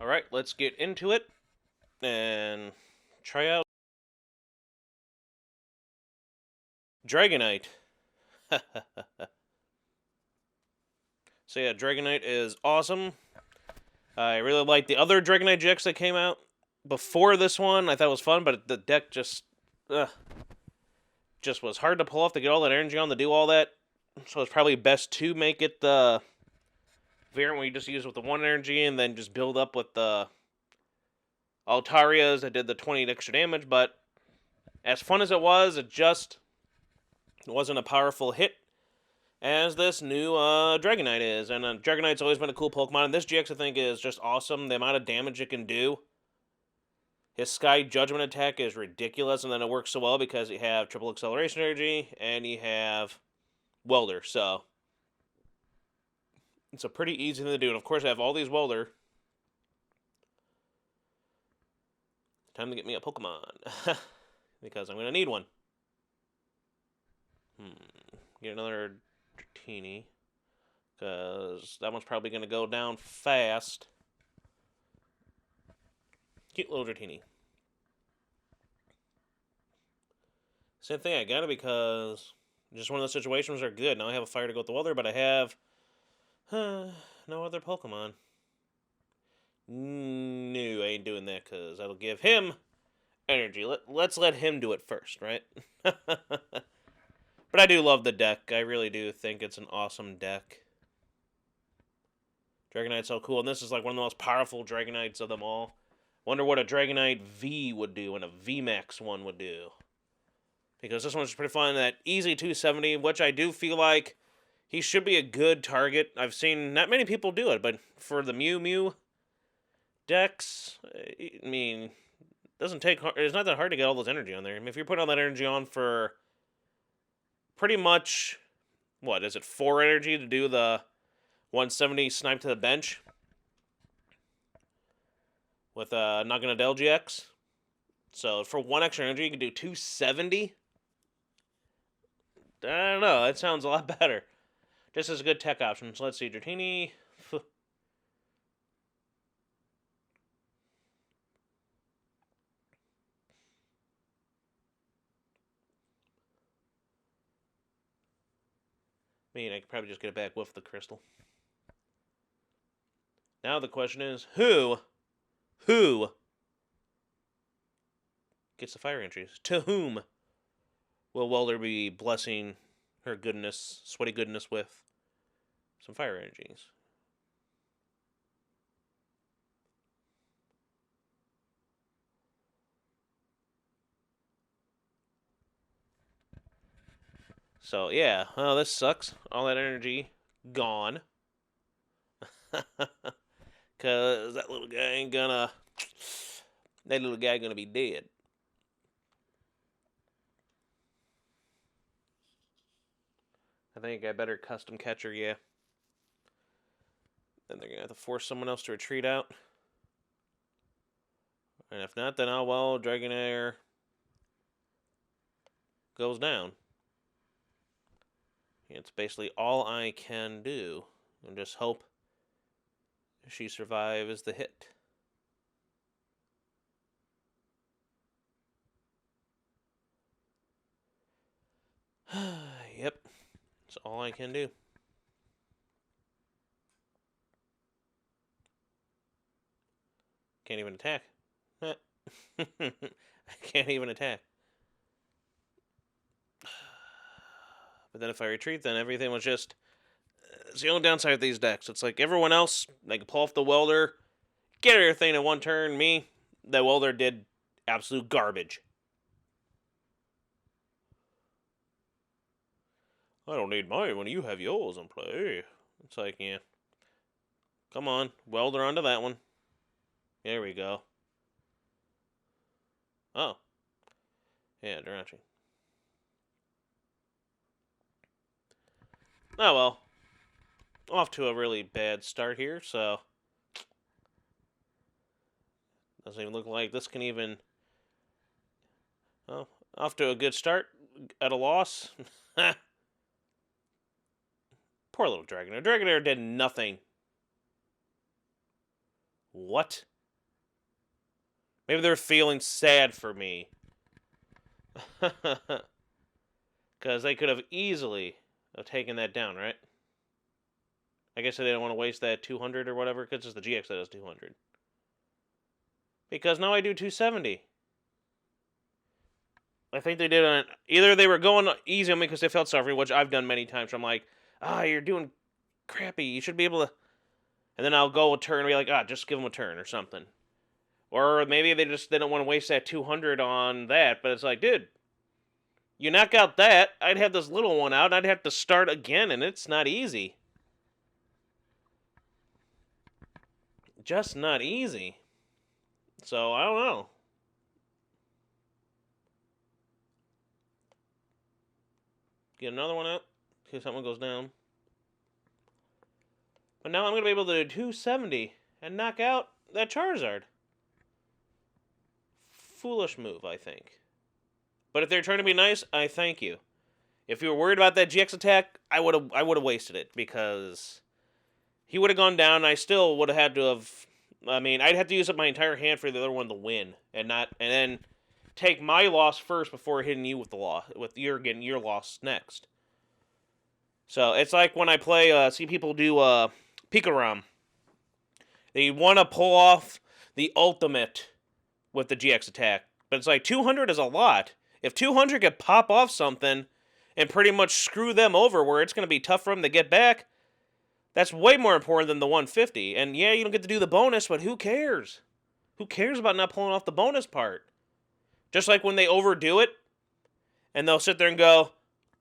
Alright, let's get into it and try out Dragonite. So yeah, Dragonite is awesome. I really like the other Dragonite GX that came out before this one. I thought it was fun, but the deck just was hard to pull off to get all that energy on to do all that. So it's probably best to make it the variant where you just use with the 1 energy and then just build up with the Altarias that did the 20 extra damage. But as fun as it wasn't a powerful hit as this new Dragonite is. And Dragonite's always been a cool Pokemon, and this GX I think is just awesome. The amount of damage it can do. His Sky Judgment attack is ridiculous, and then it works so well because you have triple acceleration energy and you have Welder, so it's a pretty easy thing to do. And of course I have all these Welder. Time to get me a Pokemon. Because I'm going to need one. Get another Dratini. Because that one's probably going to go down fast. Cute little Dratini. Same thing, I got it because just one of those situations are good. Now I have a fire to go with the Welder, but I have no other Pokemon. No, I ain't doing that because that'll give him energy. Let's let him do it first, right? But I do love the deck. I really do think it's an awesome deck. Dragonite's so cool, and this is like one of the most powerful Dragonites of them all. Wonder what a Dragonite V would do and a VMAX one would do. Because this one's pretty fun. That easy 270, which I do feel like he should be a good target. I've seen not many people do it, but for the Mew decks, I mean, it's not that hard to get all those energy on there. I mean, if you're putting all that energy on for pretty much, what is it, 4 energy to do the 170 snipe to the bench with Naganadel GX. So for 1 extra energy, you can do 270. I don't know. That sounds a lot better. Just as a good tech option. So let's see. Dratini. I mean, I could probably just get it back with the crystal. Now the question is, who gets the fire entries? To whom will Welder be blessing her goodness, sweaty goodness with some fire energies? So, yeah. Well, this sucks. All that energy gone. Because that little guy ain't gonna... That little guy gonna be dead. I think I better custom catcher, yeah. Then they're gonna have to force someone else to retreat out. And if not, then Dragonair goes down. It's basically all I can do. And just hope she survives the hit. Yep. That's all I can do. Can't even attack. I can't even attack. But then if I retreat, then everything was just... It's the only downside of these decks. It's like everyone else, they can pull off the Welder, get everything in 1 turn. Me, the Welder did absolute garbage. I don't need mine when you have yours in play. It's like, yeah. Come on, Welder onto that one. There we go. Oh. Yeah, Dirachi. Oh well. Off to a really bad start here, so... Doesn't even look like this can even... Oh, off to a good start. At a loss. Poor little Dragonair. Dragonair did nothing. What? Maybe they're feeling sad for me. Because they could have easily have taken that down, right? I guess they didn't want to waste that 200 or whatever, because it's the GX that does 200. Because now I do 270. I think they did on... Either they were going easy on me because they felt suffering, which I've done many times. I'm like, you're doing crappy. You should be able to... And then I'll go a turn and be like, just give them a turn or something. Or maybe they just didn't want to waste that 200 on that. But it's like, dude, you knock out that, I'd have this little one out, and I'd have to start again, and it's not easy. Just not easy. So, I don't know. Get another one out, in case something goes down. But now I'm going to be able to do 270 and knock out that Charizard. Foolish move, I think. But if they're trying to be nice, I thank you. If you were worried about that GX attack, I would have wasted it, because he would have gone down, and I still would have had to have... I mean, I'd have to use up my entire hand for the other one to win, and then take my loss first before hitting you with the loss, with your getting your loss next. So it's like when I play, see people do Pikarom. They want to pull off the ultimate with the GX attack, but it's like 200 is a lot. If 200 could pop off something and pretty much screw them over, where it's going to be tough for them to get back, that's way more important than the 150. And yeah, you don't get to do the bonus, but who cares? Who cares about not pulling off the bonus part? Just like when they overdo it, and they'll sit there and go,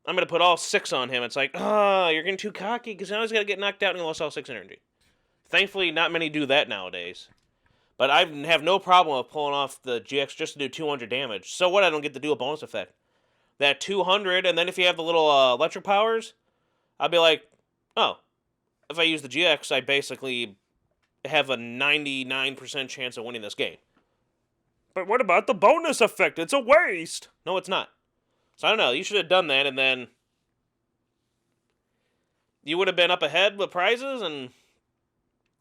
I'm going to put all 6 on him. It's like, you're getting too cocky, because now he's got to get knocked out and he lost all 6 energy. Thankfully, not many do that nowadays. But I have no problem with pulling off the GX just to do 200 damage. So what, I don't get to do a bonus effect. That 200, and then if you have the little electric powers, I'll be like, if I use the GX, I basically have a 99% chance of winning this game. But what about the bonus effect? It's a waste! No, it's not. So I don't know, you should have done that, and then you would have been up ahead with prizes, and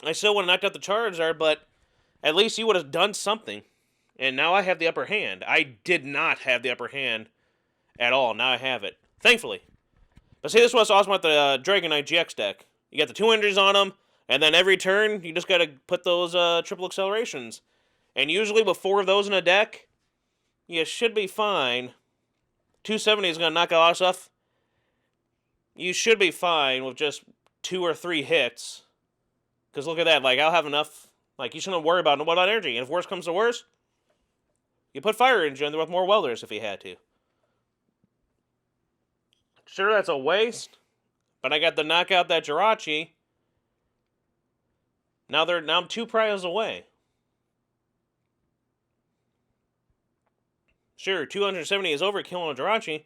I still would have knocked out the Charizard, but at least you would have done something. And now I have the upper hand. I did not have the upper hand at all. Now I have it. Thankfully. But see, this was awesome about the Dragonite GX deck. You got the 200s on them, and then every turn, you just got to put those triple accelerations. And usually with 4 of those in a deck, you should be fine. 270 is going to knock out a lot of stuff. You should be fine with just 2 or 3 hits. Because look at that, like, I'll have enough. Like, you shouldn't worry about energy. And if worse comes to worse, you put fire energy in there with more welders if you had to. Sure, that's a waste. But I got to knock out that Jirachi. Now I'm 2 prizes away. Sure, 270 is overkill on a Jirachi,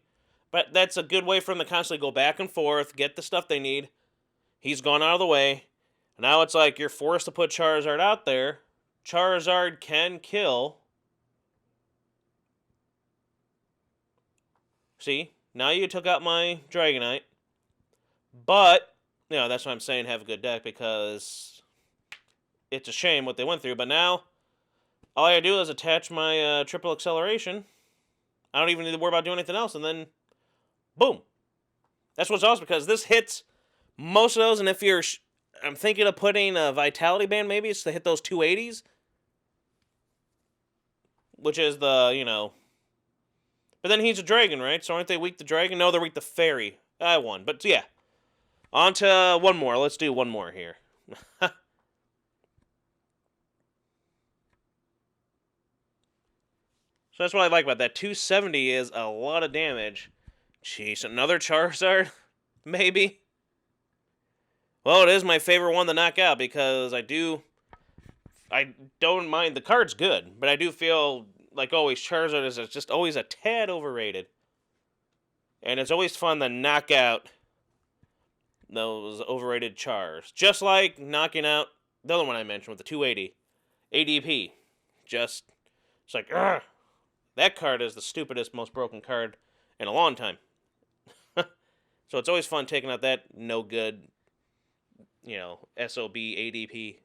but that's a good way for them to constantly go back and forth, get the stuff they need. He's gone out of the way. Now it's like you're forced to put Charizard out there. Charizard can kill. See, now you took out my Dragonite. But, that's what I'm saying, have a good deck, because it's a shame what they went through. But now, all I gotta do is attach my triple acceleration. I don't even need to worry about doing anything else, and then, boom. That's what's awesome, because this hits most of those, and if you're... I'm thinking of putting a Vitality Band, maybe, it's to hit those 280s. Which is the, But then he's a dragon, right? So aren't they weak to dragon? No, they're weak to fairy. I won. But, yeah. On to one more. Let's do one more here. So that's what I like about that. 270 is a lot of damage. Jeez, another Charizard? Maybe? Well, it is my favorite one to knock out, because I don't mind. The card's good, but I do feel, like always, Charizard is just always a tad overrated. And it's always fun to knock out those overrated Chars. Just like knocking out the other one I mentioned with the 280. ADP. It's like, ugh. That card is the stupidest, most broken card in a long time. So it's always fun taking out that no good, SOB ADP.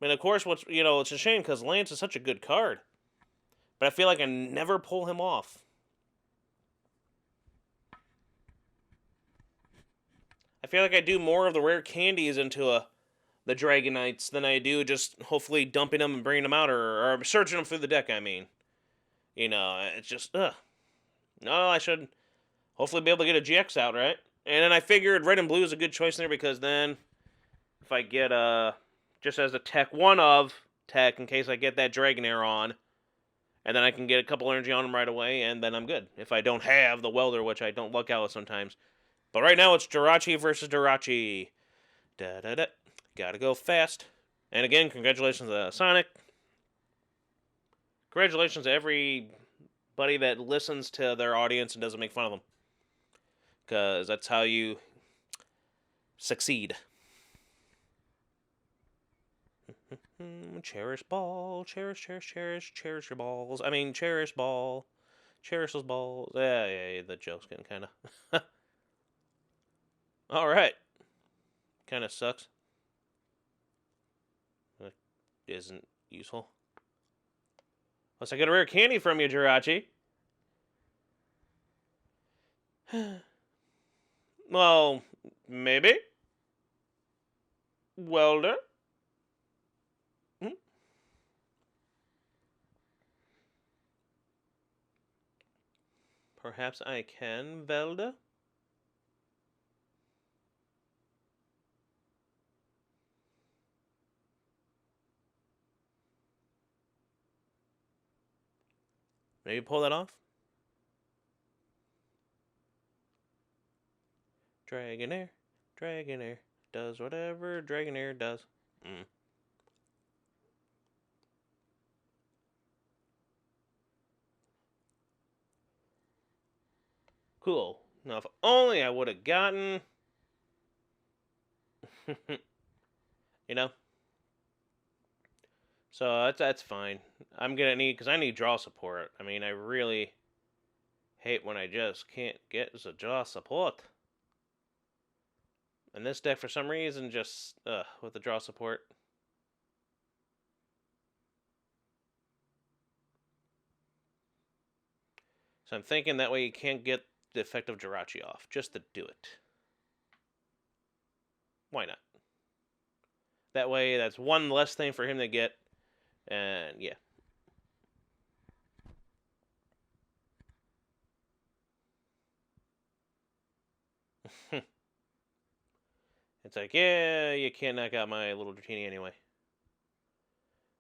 And of course, it's a shame because Lance is such a good card. But I feel like I never pull him off. I feel like I do more of the rare candies into the Dragonites than I do just hopefully dumping them and bringing them out or searching them through the deck, I mean. It's just, ugh. No, I should hopefully be able to get a GX out, right? And then I figured red and blue is a good choice in there because then if I get just as a tech in case I get that Dragonair on, and then I can get a couple energy on them right away, and then I'm good. If I don't have the Welder, which I don't luck out with sometimes. But right now it's Jirachi versus Jirachi. Da-da-da. Gotta go fast. And again, congratulations to Sonic. Congratulations to everybody that listens to their audience and doesn't make fun of them. Because that's how you succeed. Cherish ball, cherish your balls. I mean, cherish ball, cherish those balls. Yeah, the joke's getting kind of. All right. Kind of sucks. That isn't useful. Unless I get a rare candy from you, Jirachi. Well, maybe. Welder. Perhaps I can, Velda? Maybe pull that off? Dragonair does whatever Dragonair does. Cool. Now, if only I would have gotten... So that's fine. I'm gonna need... Because I need draw support. I mean, I really hate when I just can't get the draw support. And this deck, for some reason, just... with the draw support. So I'm thinking that way you can't get the effect of Jirachi off, just to do it. Why not? That way, that's one less thing for him to get, and yeah. It's like, yeah, you can't knock out my little Dratini anyway.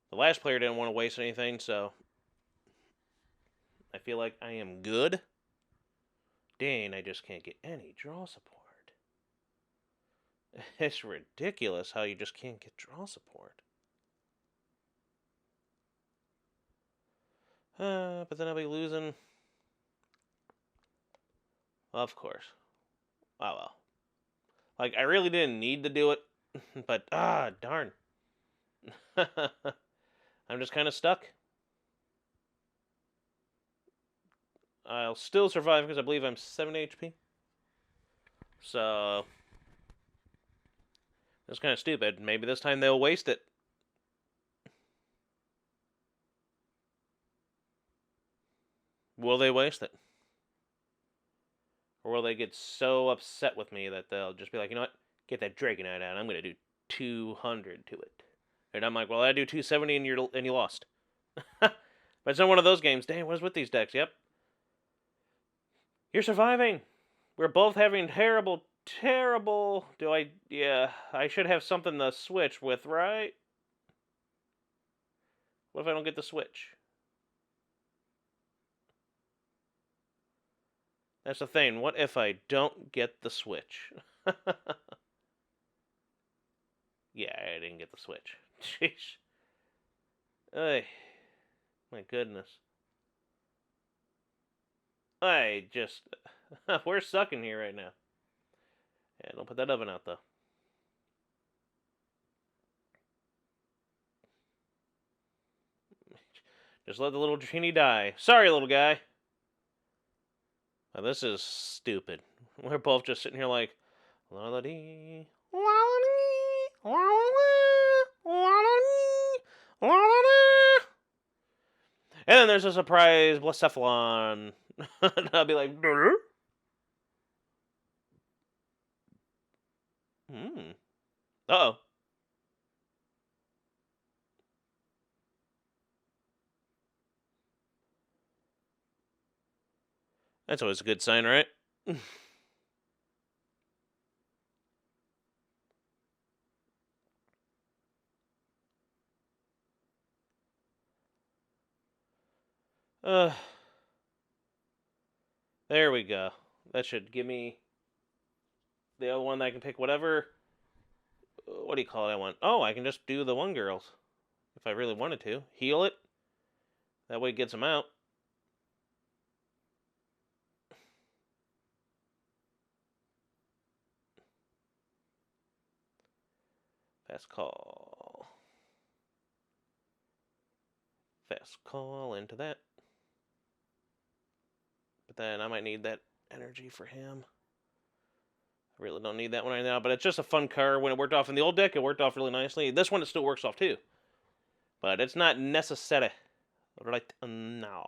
The last player didn't want to waste anything, so I feel like I am good. Dang, I just can't get any draw support. It's ridiculous how you just can't get draw support. But then I'll be losing. Of course. Oh well. Like, I really didn't need to do it, but darn. I'm just kind of stuck. I'll still survive because I believe I'm 7 HP. So, that's kind of stupid. Maybe this time they'll waste it. Will they waste it? Or will they get so upset with me that they'll just be like, you know what? Get that Dragonite out. I'm going to do 200 to it. And I'm like, well, I do 270 and you lost. But it's not one of those games. Dang, what is with these decks? Yep. You're surviving. We're both having terrible... Yeah, I should have something to switch with, right? What if I don't get the switch? That's the thing. What if I don't get the switch? Yeah, I didn't get the switch. Jeez. Ay. My goodness. We're sucking here right now. Yeah, don't put that oven out, though. Just let the little genie die. Sorry, little guy. Now, this is stupid. We're both just sitting here like, la-la-dee, la-la-dee, la-la-dee, la-la-dee. And then there's a surprise Blacephalon. And I'll be like, Uh-oh. That's always a good sign, right? There we go. That should give me the other one that I can pick whatever. What do you call it I want? Oh, I can just do the one girls. If I really wanted to. Heal it. That way it gets them out. Fast call. Fast call into that. But then I might need that energy for him. I really don't need that one right now, but it's just a fun card. When it worked off in the old deck, it worked off really nicely. This one, it still works off too. But it's not necessary right now.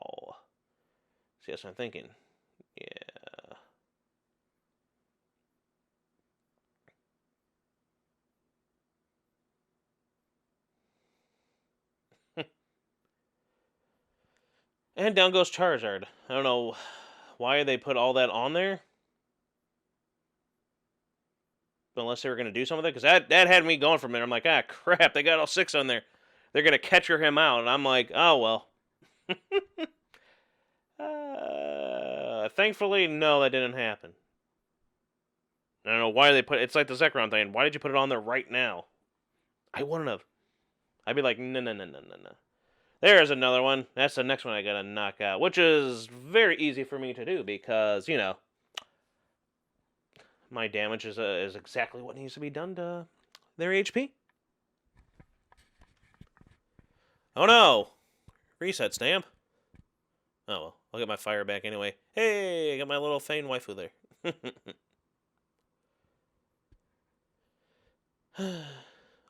See, that's what I'm thinking. Yeah. And down goes Charizard. I don't know why they put all that on there. Unless they were going to do something with it. Because that had me going for a minute. I'm like, ah, crap. They got all 6 on there. They're going to catcher him out. And I'm like, oh, well. Thankfully, no, that didn't happen. I don't know why they put it. It's like the Zekrom thing. Why did you put it on there right now? I wouldn't have. I'd be like, no. There's another one. That's the next one I gotta knock out. Which is very easy for me to do because, you know, my damage is exactly what needs to be done to their HP. Oh no! Reset stamp. Oh well, I'll get my fire back anyway. Hey, I got my little Fane waifu there.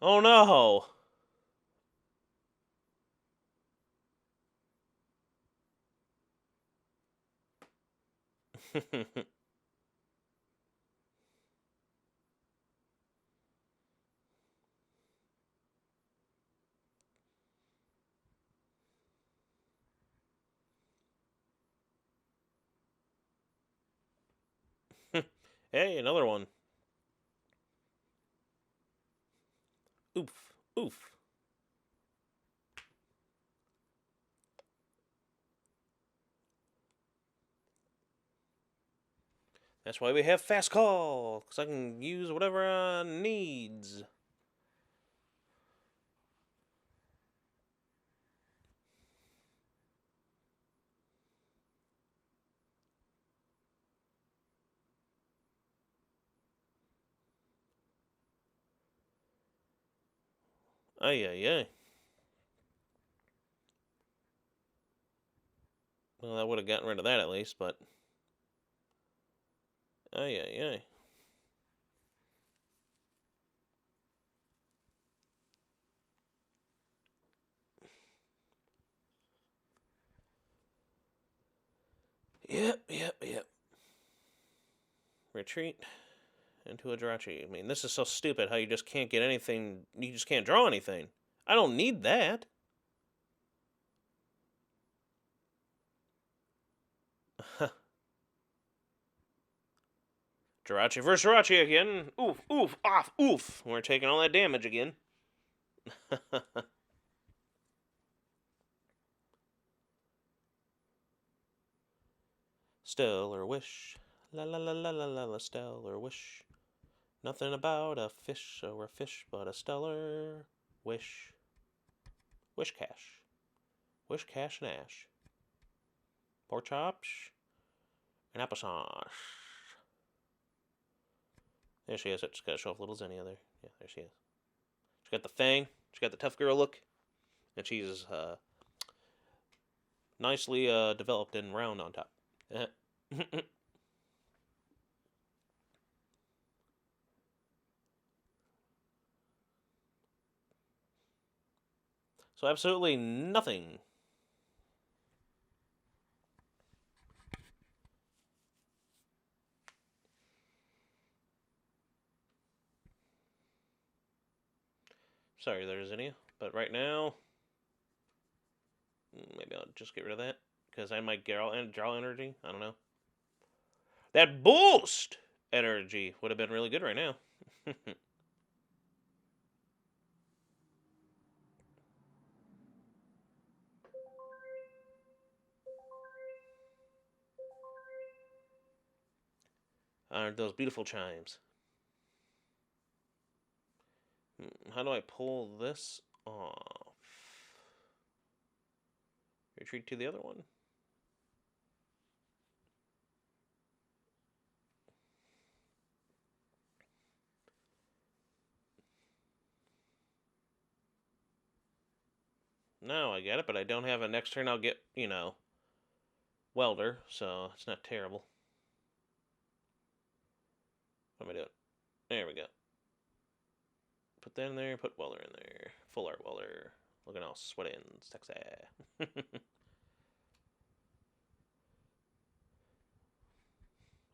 Oh no! Hey, another one. Oof. Oof. That's why we have fast call, because I can use whatever I needs. Ay, ay, ay. Well, I would have gotten rid of that at least, but... Ay, ay, ay. Yep. Retreat into a Jirachi. I mean, this is so stupid how you just can't get anything. You just can't draw anything. I don't need that. Jirachi versus Jirachi again. Oof, oof, off, oof. We're taking all that damage again. Stellar wish. La la la la la la la, stellar wish. Nothing about a fish or a fish but a stellar wish. Wish cash. Wish cash and ash. Pork chops and applesauce. There she is. I just gotta show off little Xenia there. Yeah, there she is. She got the fang. She got the tough girl look. And she's nicely developed and round on top. So absolutely nothing. Sorry there's any, but right now, maybe I'll just get rid of that, because I might draw energy. I don't know. That boost energy would have been really good right now. Aren't those beautiful chimes? How do I pull this off? Retreat to the other one. No, I get it, but I don't have a next turn I'll get, you know, Welder, so it's not terrible. What am I doing? There we go. Put that in there, put Welder in there. Full art Welder. Looking all sweaty and sexy.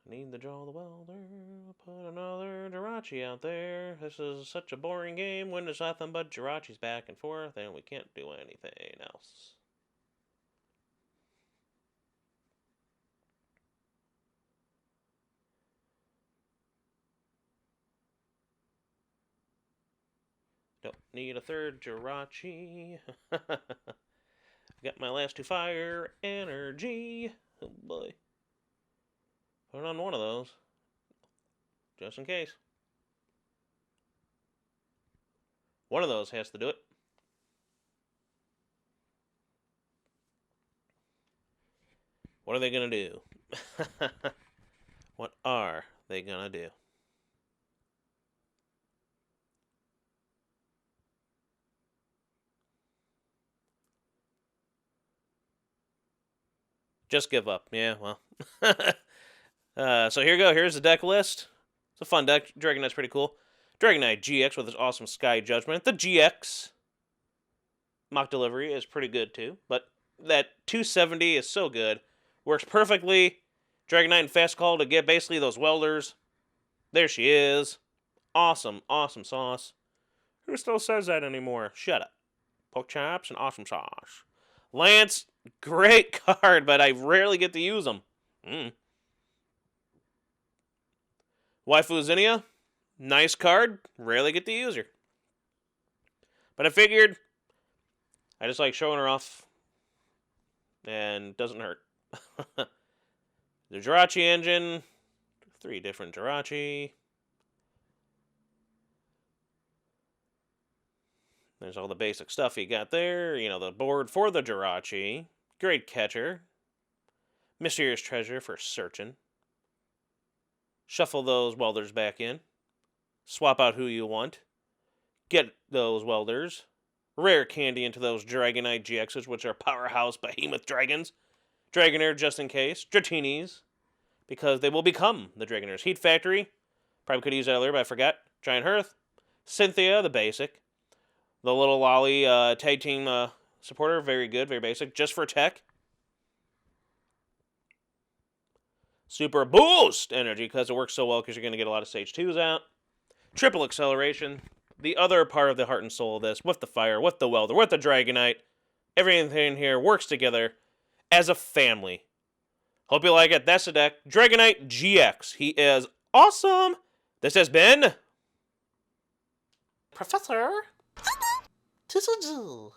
Need to draw the Welder. Put another Jirachi out there. This is such a boring game when there's nothing but Jirachis back and forth, and we can't do anything else. Don't need a third Jirachi. Got my last 2 fire energy. Oh boy. Put it on one of those. Just in case. One of those has to do it. What are they going to do? What are they going to do? Just give up. Yeah, well. So here we go. Here's the deck list. It's a fun deck. Dragonite's pretty cool. Dragonite GX with his awesome Sky Judgment. The GX mock delivery is pretty good too, but that 270 is so good. Works perfectly. Dragonite and Fast Call to get basically those welders. There she is. Awesome, awesome sauce. Who still says that anymore? Shut up. Pork chops and awesome sauce. Lance, great card, but I rarely get to use them. Waifu Zinnia, nice card, rarely get to use her. But I figured I just like showing her off, and doesn't hurt. The Jirachi engine, 3 different Jirachi. There's all the basic stuff you got there. You know, the board for the Jirachi. Great catcher. Mysterious treasure for searching. Shuffle those welders back in. Swap out who you want. Get those welders. Rare candy into those Dragonite GXs, which are powerhouse behemoth dragons. Dragonair just in case. Dratinis, because they will become the Dragonair's Heat Factory. Probably could have used that earlier, but I forgot. Giant Hearth. Cynthia, the basic. The little Lolly tag team supporter, very good, very basic. Just for tech. Super boost energy, because it works so well, because you're going to get a lot of Stage 2s out. Triple acceleration. The other part of the heart and soul of this, with the fire, with the welder, with the Dragonite. Everything here works together as a family. Hope you like it. That's the deck. Dragonite GX. He is awesome. This has been Professor TCG.